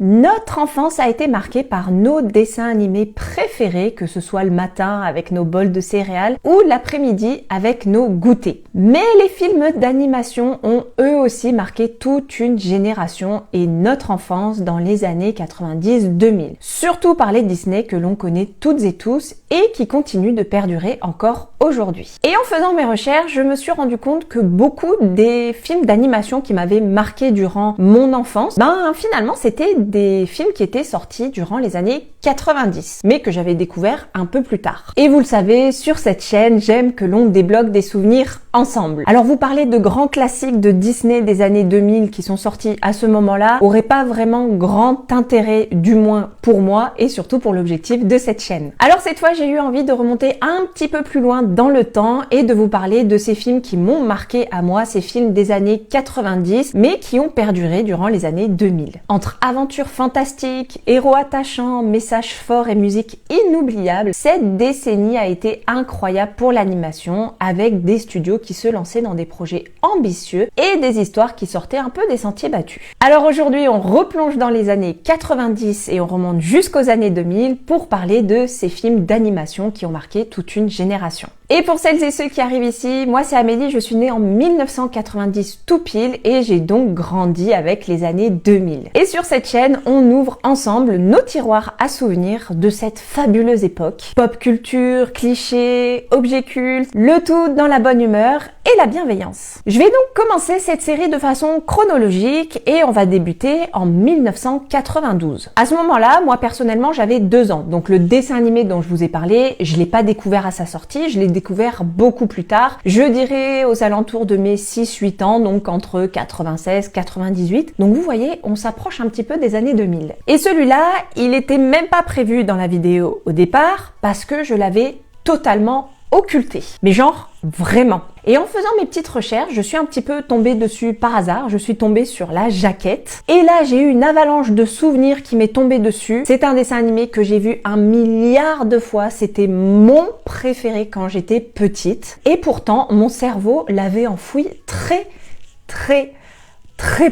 Notre enfance a été marquée par nos dessins animés préférés, que ce soit le matin avec nos bols de céréales ou l'après-midi avec nos goûters. Mais les films d'animation ont eux aussi marqué toute une génération et notre enfance dans les années 90-2000. Surtout par les Disney que l'on connaît toutes et tous et qui continuent de perdurer encore aujourd'hui. Et en faisant mes recherches, je me suis rendu compte que beaucoup des films d'animation qui m'avaient marqué durant mon enfance, finalement c'était des films qui étaient sortis durant les années 90, mais que j'avais découvert un peu plus tard. Et vous le savez, sur cette chaîne, j'aime que l'on débloque des souvenirs ensemble. Alors vous parler de grands classiques de Disney des années 2000 qui sont sortis à ce moment-là aurait pas vraiment grand intérêt, du moins pour moi et surtout pour l'objectif de cette chaîne. Alors cette fois, j'ai eu envie de remonter un petit peu plus loin dans le temps et de vous parler de ces films qui m'ont marqué à moi, ces films des années 90, mais qui ont perduré durant les années 2000. Entre aventures fantastiques, héros attachants, messages forts et musique inoubliable, cette décennie a été incroyable pour l'animation, avec des studios qui se lançaient dans des projets ambitieux et des histoires qui sortaient un peu des sentiers battus. Alors aujourd'hui, on replonge dans les années 90 et on remonte jusqu'aux années 2000 pour parler de ces films d'animation qui ont marqué toute une génération. Et pour celles et ceux qui arrivent ici, moi c'est Amélie, je suis née en 1990 tout pile et j'ai donc grandi avec les années 2000. Et sur cette chaîne, on ouvre ensemble nos tiroirs à souvenirs de cette fabuleuse époque. Pop culture, clichés, objets cultes, le tout dans la bonne humeur et la bienveillance. Je vais donc commencer cette série de façon chronologique et on va débuter en 1992. À ce moment-là, moi personnellement, j'avais 2 ans. Donc le dessin animé dont je vous ai parlé, je l'ai pas découvert à sa sortie, je l'ai découvert beaucoup plus tard. Je dirais aux alentours de mes 6-8 ans, donc entre 96 98. Donc vous voyez, on s'approche un petit peu des années 2000. Et celui-là, il était même pas prévu dans la vidéo au départ parce que je l'avais totalement occulté. Mais genre, vraiment. Et en faisant mes petites recherches, je suis un petit peu tombée dessus par hasard. Je suis tombée sur la jaquette. Et là, j'ai eu une avalanche de souvenirs qui m'est tombée dessus. C'est un dessin animé que j'ai vu 1 milliard de fois. C'était mon préféré quand j'étais petite. Et pourtant, mon cerveau l'avait enfoui très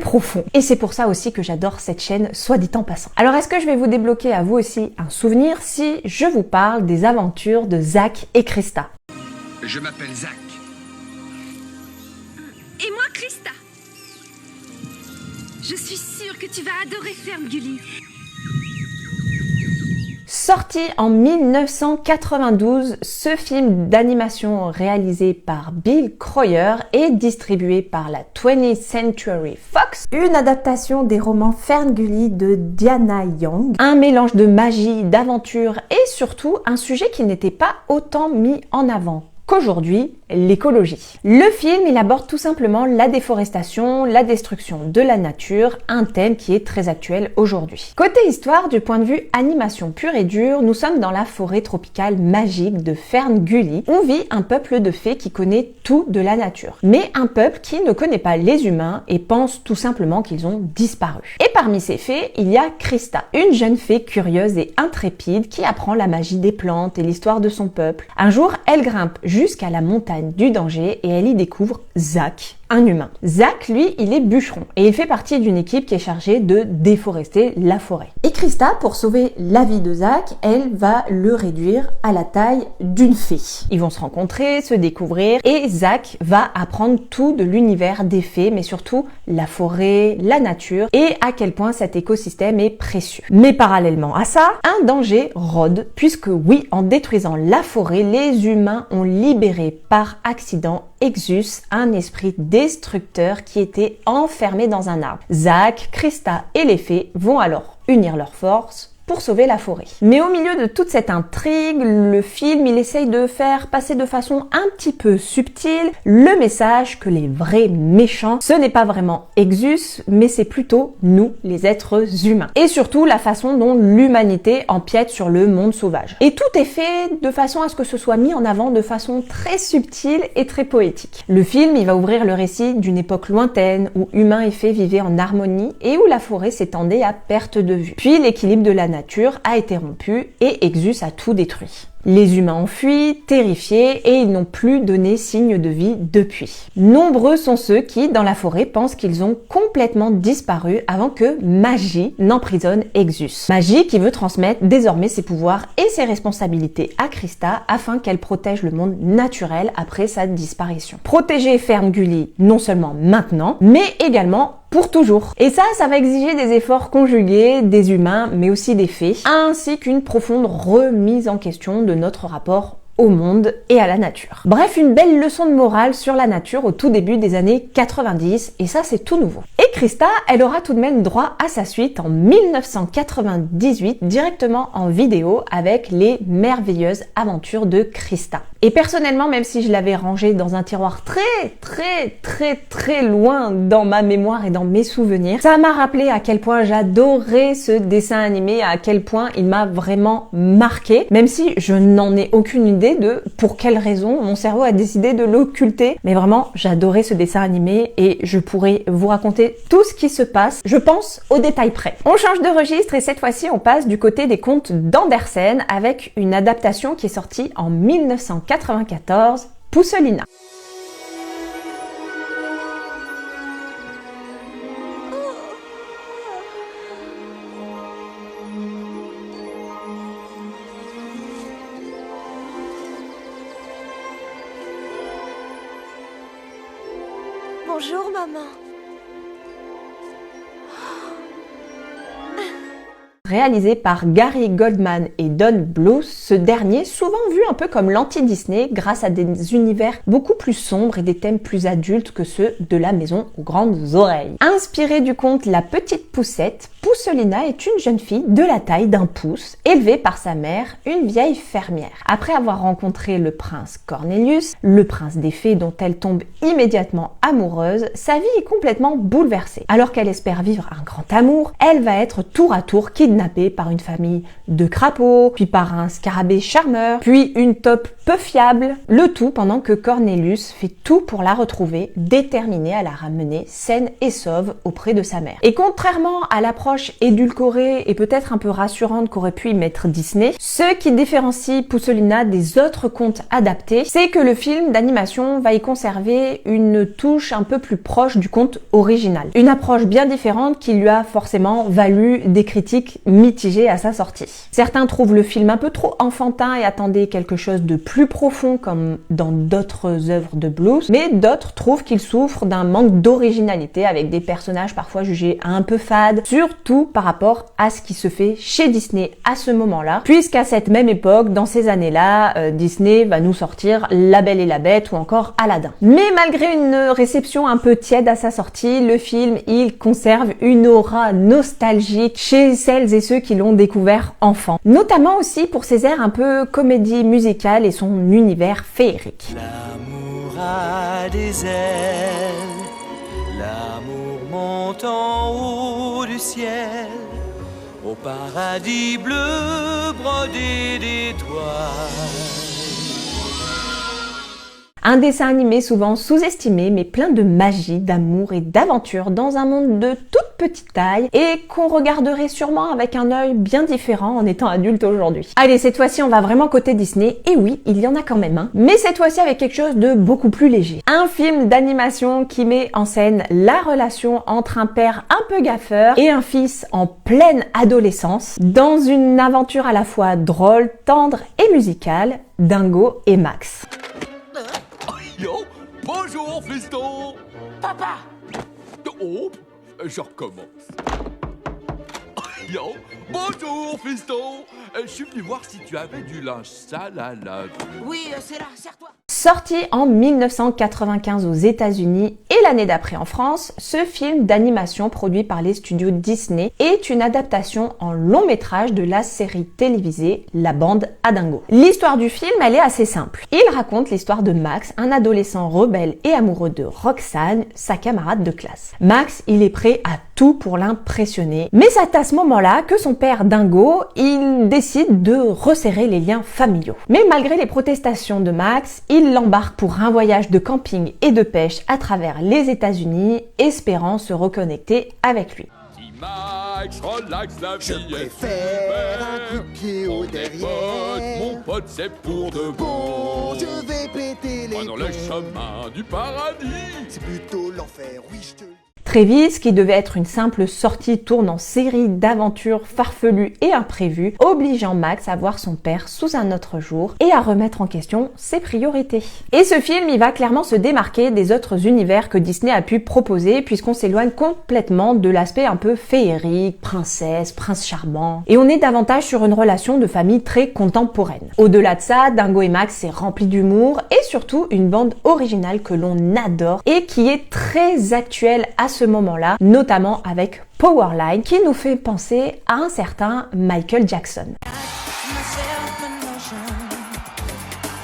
profond. Et c'est pour ça aussi que j'adore cette chaîne, soit dit en passant. Alors est-ce que je vais vous débloquer à vous aussi un souvenir si je vous parle des aventures de Zach et Krista? Je m'appelle Zach. Et moi, Krista. Je suis sûre que tu vas adorer Ferngully. Sorti en 1992, ce film d'animation réalisé par Bill Kroyer et distribué par la 20th Century Fox, une adaptation des romans Ferngully de Diana Young, un mélange de magie, d'aventure et surtout un sujet qui n'était pas autant mis en avant qu'aujourd'hui, l'écologie. Le film, il aborde tout simplement la déforestation, la destruction de la nature, un thème qui est très actuel aujourd'hui. Côté histoire, du point de vue animation pure et dure, nous sommes dans la forêt tropicale magique de Ferngully, où vit un peuple de fées qui connaît tout de la nature. Mais un peuple qui ne connaît pas les humains et pense tout simplement qu'ils ont disparu. Et parmi ces fées, il y a Krista, une jeune fée curieuse et intrépide qui apprend la magie des plantes et l'histoire de son peuple. Un jour, elle grimpe jusqu'à la montagne du danger et elle y découvre Zach, un humain. Zach, lui, il est bûcheron et il fait partie d'une équipe qui est chargée de déforester la forêt. Et Krista, pour sauver la vie de Zach, elle va le réduire à la taille d'une fée. Ils vont se rencontrer, se découvrir et Zach va apprendre tout de l'univers des fées, mais surtout la forêt, la nature et à quel point cet écosystème est précieux. Mais parallèlement à ça, un danger rôde puisque oui, en détruisant la forêt, les humains ont libéré par accident Exus, un esprit destructeur qui était enfermé dans un arbre. Zach, Krista et les fées vont alors unir leurs forces pour sauver la forêt. Mais au milieu de toute cette intrigue, le film, il essaye de faire passer de façon un petit peu subtile le message que les vrais méchants, ce n'est pas vraiment Exus, mais c'est plutôt nous, les êtres humains. Et surtout, la façon dont l'humanité empiète sur le monde sauvage. Et tout est fait de façon à ce que ce soit mis en avant de façon très subtile et très poétique. Le film, il va ouvrir le récit d'une époque lointaine où humains et fées vivaient en harmonie et où la forêt s'étendait à perte de vue. Puis l'équilibre de la nature a été rompu et Exus a tout détruit. Les humains ont fui, terrifiés, et ils n'ont plus donné signe de vie depuis. Nombreux sont ceux qui, dans la forêt, pensent qu'ils ont complètement disparu avant que Magie n'emprisonne Exus. Magie qui veut transmettre désormais ses pouvoirs et ses responsabilités à Krista afin qu'elle protège le monde naturel après sa disparition. Protéger Ferngully non seulement maintenant, mais également pour toujours. Et ça va exiger des efforts conjugués des humains, mais aussi des fées, ainsi qu'une profonde remise en question de notre rapport au monde et à la nature. Bref, une belle leçon de morale sur la nature au tout début des années 90, et ça c'est tout nouveau. Et Krista, elle aura tout de même droit à sa suite en 1998, directement en vidéo avec les merveilleuses aventures de Krista. Et personnellement, même si je l'avais rangé dans un tiroir très loin dans ma mémoire et dans mes souvenirs, ça m'a rappelé à quel point j'adorais ce dessin animé, à quel point il m'a vraiment marqué, même si je n'en ai aucune idée de pour quelle raison mon cerveau a décidé de l'occulter. Mais vraiment, j'adorais ce dessin animé et je pourrais vous raconter tout ce qui se passe, je pense, au détail près. On change de registre et cette fois-ci, on passe du côté des contes d'Andersen avec une adaptation qui est sortie en 1994, Pousselina. Bonjour, maman. Réalisé par Gary Goldman et Don Bluth, ce dernier, souvent vu un peu comme l'anti-Disney grâce à des univers beaucoup plus sombres et des thèmes plus adultes que ceux de La Maison aux Grandes Oreilles. Inspiré du conte La Petite Poussette, Pousselina est une jeune fille de la taille d'un pouce, élevée par sa mère, une vieille fermière. Après avoir rencontré le prince Cornelius, le prince des fées dont elle tombe immédiatement amoureuse, sa vie est complètement bouleversée. Alors qu'elle espère vivre un grand amour, elle va être tour à tour kidnappée par une famille de crapauds, puis par un scarabée charmeur, puis une taupe peu fiable, le tout pendant que Cornelius fait tout pour la retrouver, déterminé à la ramener saine et sauve auprès de sa mère. Et contrairement à l'approche édulcorée et peut-être un peu rassurante qu'aurait pu y mettre Disney, ce qui différencie Pousselina des autres contes adaptés, c'est que le film d'animation va y conserver une touche un peu plus proche du conte original. Une approche bien différente qui lui a forcément valu des critiques mitigées à sa sortie. Certains trouvent le film un peu trop enfantin et attendaient quelque chose de plus profond comme dans d'autres œuvres de Bluth, mais d'autres trouvent qu'il souffre d'un manque d'originalité avec des personnages parfois jugés un peu fades, surtout par rapport à ce qui se fait chez Disney à ce moment-là, puisqu'à cette même époque, dans ces années-là, Disney va nous sortir La Belle et la Bête ou encore Aladdin. Mais malgré une réception un peu tiède à sa sortie, le film, il conserve une aura nostalgique chez celles et ceux qui l'ont découvert enfant. Notamment aussi pour ses airs un peu comédie musicale et son univers féerique. L'amour a des ailes, l'amour monte en haut du ciel, au paradis bleu brodé d'étoiles. Un dessin animé souvent sous-estimé mais plein de magie, d'amour et d'aventure dans un monde de toute petite taille et qu'on regarderait sûrement avec un œil bien différent en étant adulte aujourd'hui. Allez, cette fois-ci on va vraiment côté Disney, et oui, il y en a quand même un, mais cette fois-ci avec quelque chose de beaucoup plus léger. Un film d'animation qui met en scène la relation entre un père un peu gaffeur et un fils en pleine adolescence dans une aventure à la fois drôle, tendre et musicale, Dingo et Max. Yo, bonjour fiston. Papa. Oh, je recommence. Yo, bonjour fiston. Je suis venu voir si tu avais du linge sale à laver. Oui, c'est là, serre-toi. Sorti en 1995 aux États-Unis et l'année d'après en France, ce film d'animation produit par les studios Disney est une adaptation en long métrage de la série télévisée La Bande à Dingo. L'histoire du film, elle est assez simple. Il raconte l'histoire de Max, un adolescent rebelle et amoureux de Roxane, sa camarade de classe. Max, il est prêt à tout pour l'impressionner, mais c'est à ce moment-là que son père Dingo, il décide de resserrer les liens familiaux. Mais malgré les protestations de Max, il l'embarque pour un voyage de camping et de pêche à travers les États-Unis, espérant se reconnecter avec lui. Si Max, relax, la Je vie est préfère super. un coup de pied au On est derrière. mon pote, c'est pour de Bon, bon. je vais péter les Prenons le plombs. chemin du paradis. C'est plutôt l'enfer, oui je te le dis. Travis, qui devait être une simple sortie, tourne en série d'aventures farfelues et imprévues, obligeant Max à voir son père sous un autre jour et à remettre en question ses priorités. Et ce film, il va clairement se démarquer des autres univers que Disney a pu proposer, puisqu'on s'éloigne complètement de l'aspect un peu féerique, princesse, prince charmant, et on est davantage sur une relation de famille très contemporaine. Au-delà de ça, Dingo et Max est rempli d'humour et surtout une bande originale que l'on adore et qui est très actuelle à ce moment-là, notamment avec Powerline, qui nous fait penser à un certain Michael Jackson.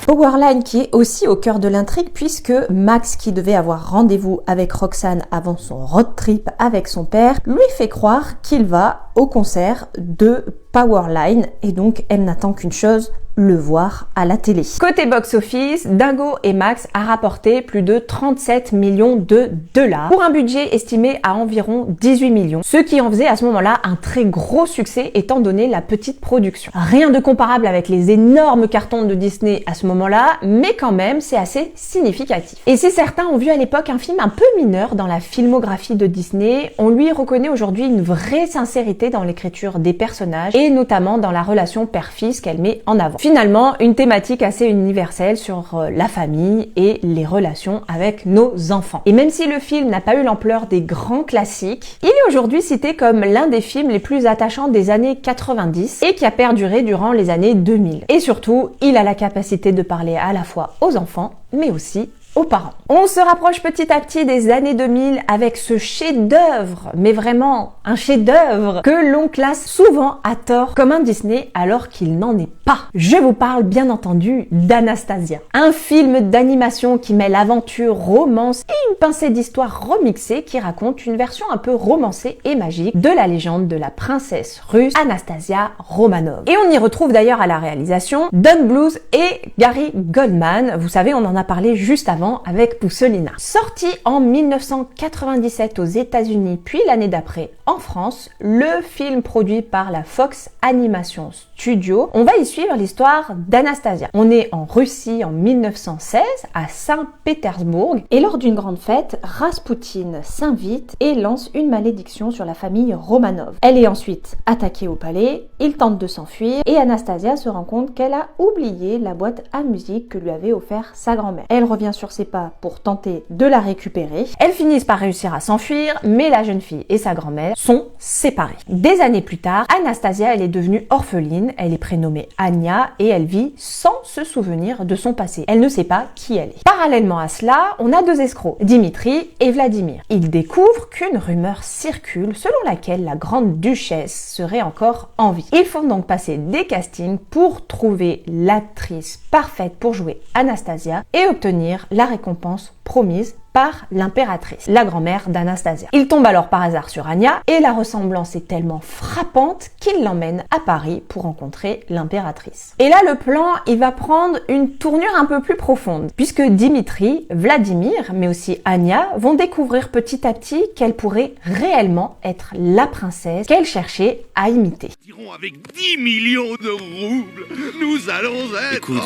Powerline qui est aussi au cœur de l'intrigue puisque Max, qui devait avoir rendez-vous avec Roxane avant son road trip avec son père, lui fait croire qu'il va au concert de Powerline et donc elle n'attend qu'une chose, le voir à la télé. Côté box-office, Dingo et Max a rapporté plus de 37 millions de dollars pour un budget estimé à environ 18 millions, ce qui en faisait à ce moment-là un très gros succès étant donné la petite production. Rien de comparable avec les énormes cartons de Disney à ce moment-là, mais quand même c'est assez significatif. Et si certains ont vu à l'époque un film un peu mineur dans la filmographie de Disney, on lui reconnaît aujourd'hui une vraie sincérité dans l'écriture des personnages et notamment dans la relation père-fils qu'elle met en avant. Finalement, une thématique assez universelle sur la famille et les relations avec nos enfants. Et même si le film n'a pas eu l'ampleur des grands classiques, il est aujourd'hui cité comme l'un des films les plus attachants des années 90 et qui a perduré durant les années 2000. Et surtout, il a la capacité de parler à la fois aux enfants, mais aussi aux parents. On se rapproche petit à petit des années 2000 avec ce chef-d'œuvre, mais vraiment un chef-d'œuvre que l'on classe souvent à tort comme un Disney alors qu'il n'en est pas. Je vous parle bien entendu d'Anastasia, un film d'animation qui mêle aventure, romance et une pincée d'histoire remixée qui raconte une version un peu romancée et magique de la légende de la princesse russe Anastasia Romanov. Et on y retrouve d'ailleurs à la réalisation Don Bluth et Gary Goldman. Vous savez, on en a parlé juste avant avec Pousselina. Sorti en 1997 aux États-Unis puis l'année d'après en France, le film produit par la Fox Animation Studio, on va y suivre l'histoire d'Anastasia. On est en Russie en 1916 à Saint-Pétersbourg et lors d'une grande fête, Raspoutine s'invite et lance une malédiction sur la famille Romanov. Elle est ensuite attaquée au palais, il tente de s'enfuir et Anastasia se rend compte qu'elle a oublié la boîte à musique que lui avait offert sa grand-mère. Elle revient sur ses pas pour tenter de la récupérer. Elles finissent par réussir à s'enfuir, mais la jeune fille et sa grand-mère sont séparées. Des années plus tard, Anastasia, elle est devenue orpheline, elle est prénommée Anya et elle vit sans se souvenir de son passé. Elle ne sait pas qui elle est. Parallèlement à cela, on a deux escrocs, Dimitri et Vladimir. Ils découvrent qu'une rumeur circule selon laquelle la grande duchesse serait encore en vie. Ils font donc passer des castings pour trouver l'actrice parfaite pour jouer Anastasia et obtenir la récompense promise par l'impératrice, la grand-mère d'Anastasia. Il tombe alors par hasard sur Anya et la ressemblance est tellement frappante qu'il l'emmène à Paris pour rencontrer l'impératrice. Et là, le plan, il va prendre une tournure un peu plus profonde puisque Dimitri, Vladimir, mais aussi Anya vont découvrir petit à petit qu'elle pourrait réellement être la princesse qu'elle cherchait à imiter. Avec 10 millions de roubles, nous allons être... Écoute,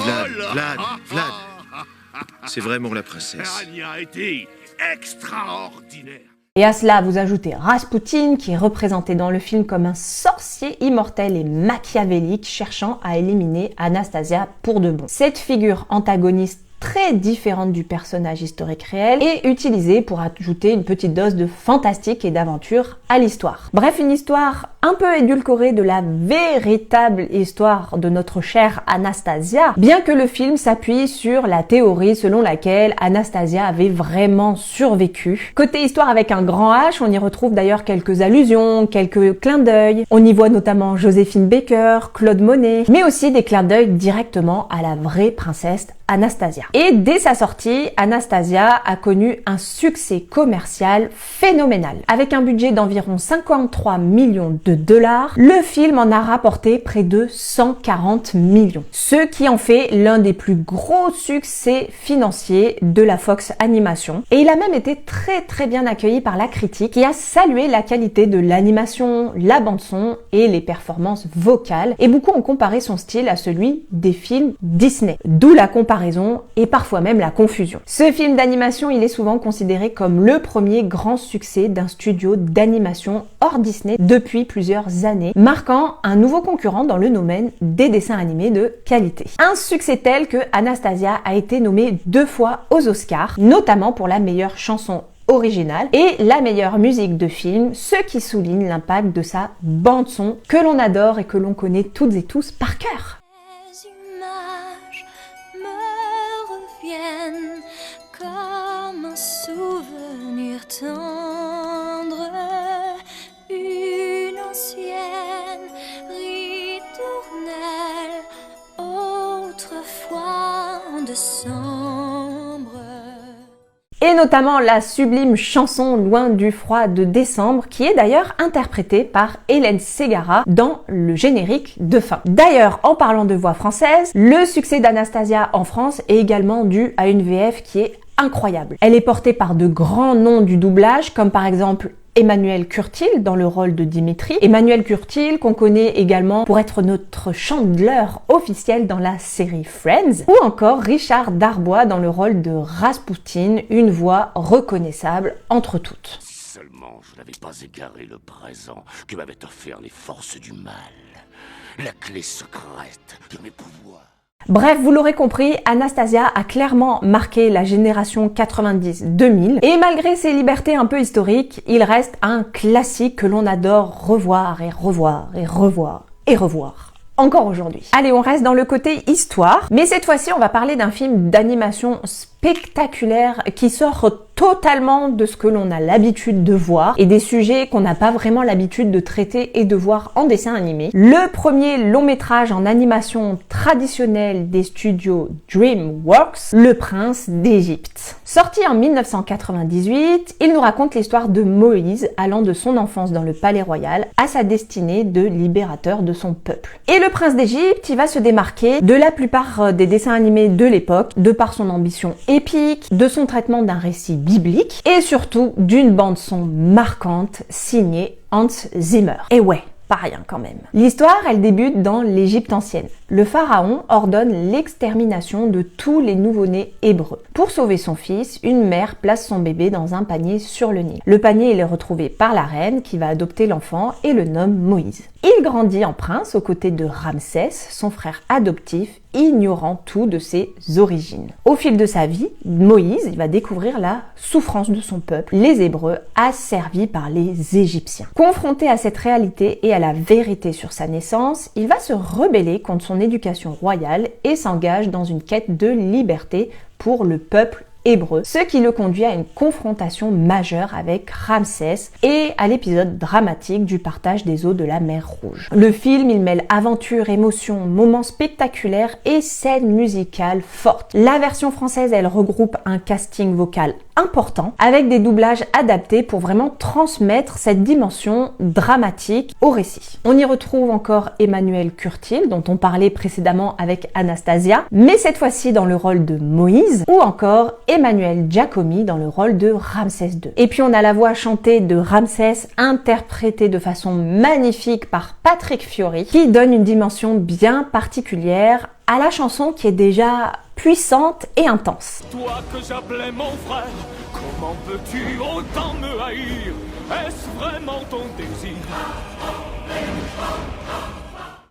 Vlad, c'est vraiment la princesse. Anya a été extraordinaire. Et à cela, vous ajoutez Raspoutine, qui est représenté dans le film comme un sorcier immortel et machiavélique cherchant à éliminer Anastasia pour de bon. Cette figure antagoniste très différente du personnage historique réel et utilisée pour ajouter une petite dose de fantastique et d'aventure à l'histoire. Bref, une histoire un peu édulcorée de la véritable histoire de notre chère Anastasia, bien que le film s'appuie sur la théorie selon laquelle Anastasia avait vraiment survécu. Côté histoire avec un grand H, on y retrouve d'ailleurs quelques allusions, quelques clins d'œil. On y voit notamment Joséphine Baker, Claude Monet, mais aussi des clins d'œil directement à la vraie princesse Anastasia. et dès sa sortie, Anastasia a connu un succès commercial phénoménal. Avec un budget d'environ 53 millions de dollars, le film en a rapporté près de 140 millions, ce qui en fait l'un des plus gros succès financiers de la Fox Animation. Et il a même été très bien accueilli par la critique qui a salué la qualité de l'animation, la bande-son et les performances vocales, et beaucoup ont comparé son style à celui des films Disney. D'où la comparaison et parfois même la confusion. Ce film d'animation, il est souvent considéré comme le premier grand succès d'un studio d'animation hors Disney depuis plusieurs années, marquant un nouveau concurrent dans le domaine des dessins animés de qualité. Un succès tel que Anastasia a été nommée 2 fois aux Oscars, notamment pour la meilleure chanson originale et la meilleure musique de film, ce qui souligne l'impact de sa bande-son que l'on adore et que l'on connaît toutes et tous par cœur. Les images me reviennent comme un souvenir tendre, une ancienne ritournelle, autrefois en décembre. Et notamment la sublime chanson Loin du froid de décembre, qui est d'ailleurs interprétée par Hélène Ségara dans le générique de fin. D'ailleurs, en parlant de voix française, le succès d'Anastasia en France est également dû à une VF qui est incroyable. Elle est portée par de grands noms du doublage, comme par exemple Emmanuel Curtil dans le rôle de Dimitri. Emmanuel Curtil qu'on connaît également pour être notre chandeleur officiel dans la série Friends. Ou encore Richard Darbois dans le rôle de Rasputin, une voix reconnaissable entre toutes. Si seulement je n'avais pas égaré le présent que m'avaient offert les forces du mal, la clé secrète de mes pouvoirs. Bref, vous l'aurez compris, Anastasia a clairement marqué la génération 90-2000 et malgré ses libertés un peu historiques, il reste un classique que l'on adore revoir et revoir et revoir et revoir. Encore aujourd'hui. Allez, on reste dans le côté histoire, mais cette fois-ci, on va parler d'un film d'animation spectaculaire qui sort totalement de ce que l'on a l'habitude de voir et des sujets qu'on n'a pas vraiment l'habitude de traiter et de voir en dessin animé. Le premier long métrage en animation traditionnelle des studios DreamWorks, Le Prince d'Égypte. Sorti en 1998, il nous raconte l'histoire de Moïse allant de son enfance dans le palais royal à sa destinée de libérateur de son peuple. Et Le Prince d'Égypte, il va se démarquer de la plupart des dessins animés de l'époque, de par son ambition épique, de son traitement d'un récit biblique et surtout d'une bande-son marquante signée Hans Zimmer. Et ouais, pas rien quand même. L'histoire, elle débute dans l'Égypte ancienne. Le pharaon ordonne l'extermination de tous les nouveau-nés hébreux. Pour sauver son fils, une mère place son bébé dans un panier sur le Nil. Le panier il est retrouvé par la reine qui va adopter l'enfant et le nomme Moïse. Il grandit en prince aux côtés de Ramsès, son frère adoptif, ignorant tout de ses origines. Au fil de sa vie, Moïse il va découvrir la souffrance de son peuple, les Hébreux, asservis par les Égyptiens. Confronté à cette réalité et à la vérité sur sa naissance, il va se rebeller contre son éducation royale et s'engage dans une quête de liberté pour le peuple hébreu, ce qui le conduit à une confrontation majeure avec Ramsès et à l'épisode dramatique du partage des eaux de la mer Rouge. Le film, il mêle aventure, émotion, moments spectaculaires et scènes musicales fortes. La version française, elle regroupe un casting vocal important avec des doublages adaptés pour vraiment transmettre cette dimension dramatique au récit. On y retrouve encore Emmanuel Curtil dont on parlait précédemment avec Anastasia, mais cette fois-ci dans le rôle de Moïse, ou encore Emmanuel Giacomi dans le rôle de Ramsès II. Et puis on a la voix chantée de Ramsès interprétée de façon magnifique par Patrick Fiori qui donne une dimension bien particulière à la chanson qui est déjà puissante et intense. Toi que j'appelais mon frère, comment peux-tu autant me haïr? Est-ce vraiment ton désir?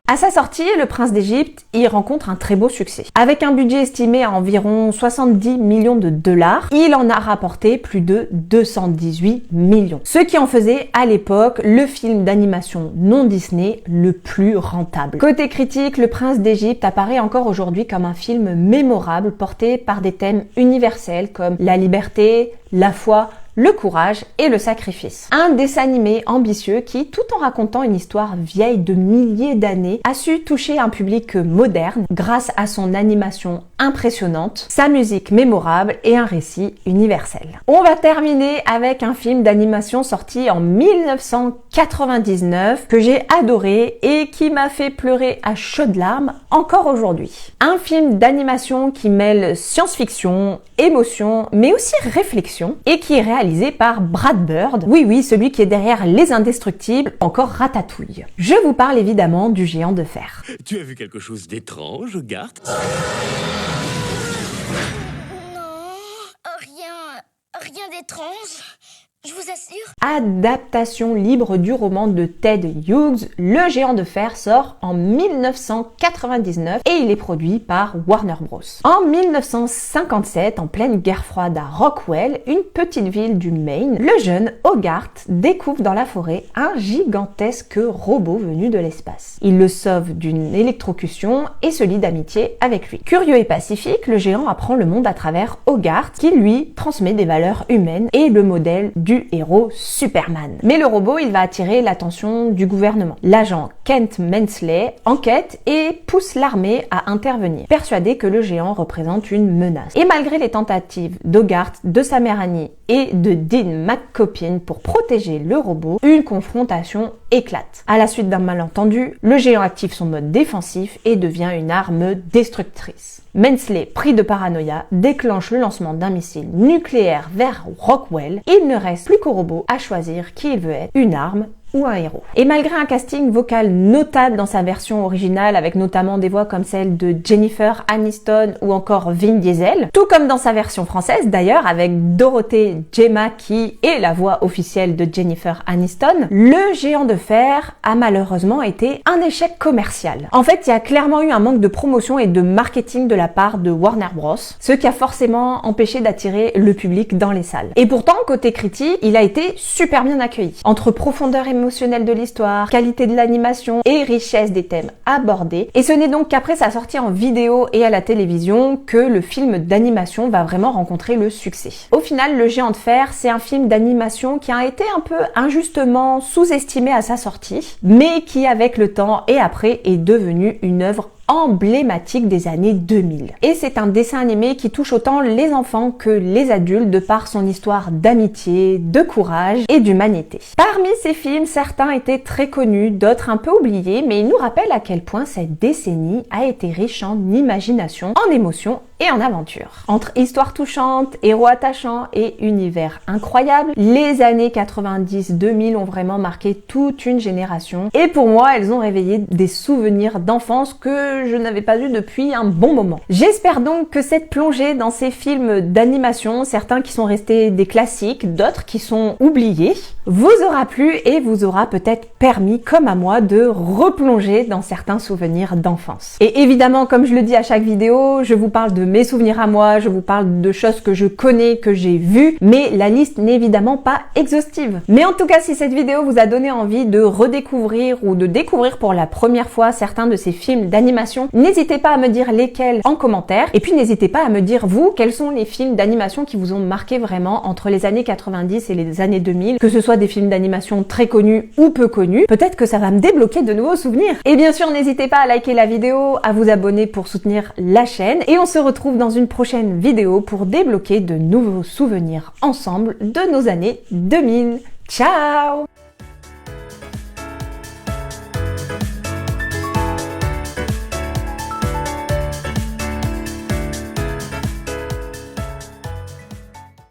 À sa sortie, Le Prince d'Égypte y rencontre un très beau succès. Avec un budget estimé à environ 70 millions de dollars, il en a rapporté plus de 218 millions. Ce qui en faisait à l'époque le film d'animation non Disney le plus rentable. Côté critique, Le Prince d'Égypte apparaît encore aujourd'hui comme un film mémorable porté par des thèmes universels comme la liberté, la foi, le courage et le sacrifice. Un dessin animé ambitieux qui, tout en racontant une histoire vieille de milliers d'années, a su toucher un public moderne grâce à son animation impressionnante, sa musique mémorable et un récit universel. On va terminer avec un film d'animation sorti en 1999 que j'ai adoré et qui m'a fait pleurer à chaudes larmes encore aujourd'hui. Un film d'animation qui mêle science-fiction, émotion, mais aussi réflexion et qui est réalisé par Brad Bird. Oui, celui qui est derrière Les Indestructibles, encore Ratatouille. Je vous parle évidemment du Géant de fer. Tu as vu quelque chose d'étrange, Gart? Rien d'étrange, je vous assure. Adaptation libre du roman de Ted Hughes, Le Géant de fer sort en 1999 et il est produit par Warner Bros. En 1957, en pleine guerre froide à Rockwell, une petite ville du Maine, le jeune Hogarth découvre dans la forêt un gigantesque robot venu de l'espace. Il le sauve d'une électrocution et se lie d'amitié avec lui. Curieux et pacifique, le géant apprend le monde à travers Hogarth qui lui transmet des valeurs humaines et le modèle du héros Superman. Mais le robot, il va attirer l'attention du gouvernement. L'agent Kent Mensley enquête et pousse l'armée à intervenir, persuadé que le géant représente une menace. Et malgré les tentatives d'Hogarth, de sa mère Annie et de Dean McCoppin pour protéger le robot, une confrontation éclate. À la suite d'un malentendu, le géant active son mode défensif et devient une arme destructrice. Mensley, pris de paranoïa, déclenche le lancement d'un missile nucléaire vers Rockwell. Il ne reste plus qu'au robot à choisir qui il veut être, une arme ou un héros. Et malgré un casting vocal notable dans sa version originale, avec notamment des voix comme celle de Jennifer Aniston ou encore Vin Diesel, tout comme dans sa version française d'ailleurs, avec Dorothée Gemma qui est la voix officielle de Jennifer Aniston, le Géant de fer a malheureusement été un échec commercial. En fait, il y a clairement eu un manque de promotion et de marketing de la part de Warner Bros, ce qui a forcément empêché d'attirer le public dans les salles. Et pourtant, côté critique, il a été super bien accueilli. Entre profondeur émotionnelle de l'histoire, qualité de l'animation et richesse des thèmes abordés. Et ce n'est donc qu'après sa sortie en vidéo et à la télévision que le film d'animation va vraiment rencontrer le succès. Au final, Le Géant de fer, c'est un film d'animation qui a été un peu injustement sous-estimé à sa sortie, mais qui avec le temps et après est devenu une œuvre emblématique des années 2000. Et c'est un dessin animé qui touche autant les enfants que les adultes de par son histoire d'amitié, de courage et d'humanité. Parmi ces films, certains étaient très connus, d'autres un peu oubliés, mais ils nous rappellent à quel point cette décennie a été riche en imagination, en émotion et en aventure. Entre histoires touchantes, héros attachants et univers incroyables, les années 90-2000 ont vraiment marqué toute une génération. Et pour moi, elles ont réveillé des souvenirs d'enfance que je n'avais pas eu depuis un bon moment. J'espère donc que cette plongée dans ces films d'animation, certains qui sont restés des classiques, d'autres qui sont oubliés, vous aura plu et vous aura peut-être permis, comme à moi, de replonger dans certains souvenirs d'enfance. Et évidemment, comme je le dis à chaque vidéo, je vous parle de mes souvenirs à moi, je vous parle de choses que je connais, que j'ai vues, mais la liste n'est évidemment pas exhaustive. Mais en tout cas, si cette vidéo vous a donné envie de redécouvrir ou de découvrir pour la première fois certains de ces films d'animation, n'hésitez pas à me dire lesquels en commentaire, et puis n'hésitez pas à me dire vous, quels sont les films d'animation qui vous ont marqué vraiment entre les années 90 et les années 2000, que ce soit des films d'animation très connus ou peu connus, peut-être que ça va me débloquer de nouveaux souvenirs. Et bien sûr, n'hésitez pas à liker la vidéo, à vous abonner pour soutenir la chaîne, et on se retrouve dans une prochaine vidéo pour débloquer de nouveaux souvenirs ensemble de nos années 2000. Ciao!